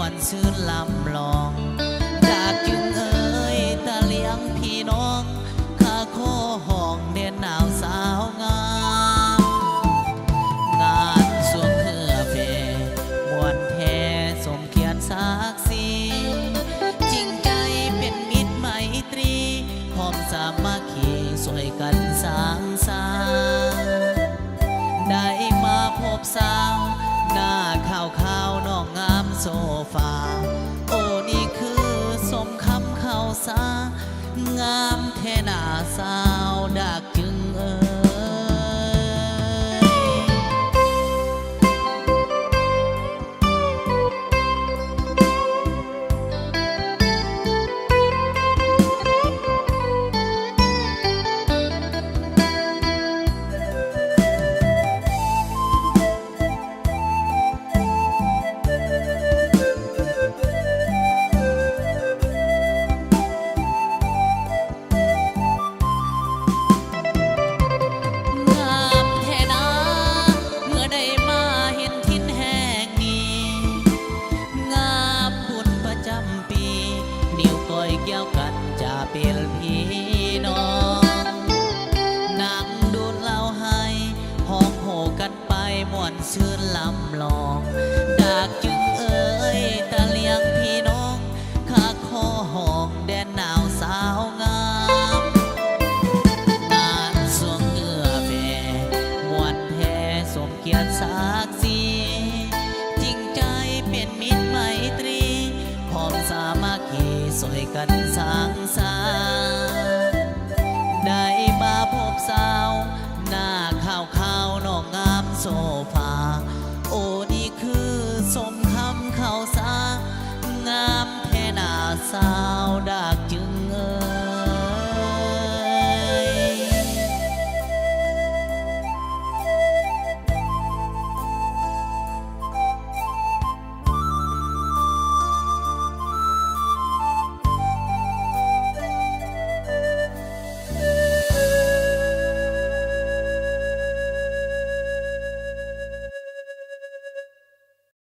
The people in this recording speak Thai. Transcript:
วนชื่นลำลองจากจึงเอ๋ยตะเลียงพี่น้องข้าโคห้องเด่นหนาวสาวงามงานสวงเพื่อเพมวนแท้สมเกียรติศักดิ์ศรีจริงใจเป็นมิตรไมตรีพร้อมสามัคคีสวยกันสร้างสรรค์ได้มาพบสาวหน้าขาวน้องงามโซฟาโอ้นี่คือสมคำเข้าสางามแท่หน้าสาวดักจึงเอ๋เป็นพี่น้องนั่งดูเล่าให้ห้องโหกันไปม่วนชื่นลำลองดากจึงเอ๋ยตะเลียงพี่น้องข้าขอห้องแดนหนาวสาวงามงานสวงเหงื่อแผ่มวนแท้สมเกียรติศักดิ์ศรีจริงใจเป็นมิตรไมตรีพร้อมสามัคคีสวยกันสร้างสรรค์ได้มาพบสาวหน้าขาวน้องงามโซ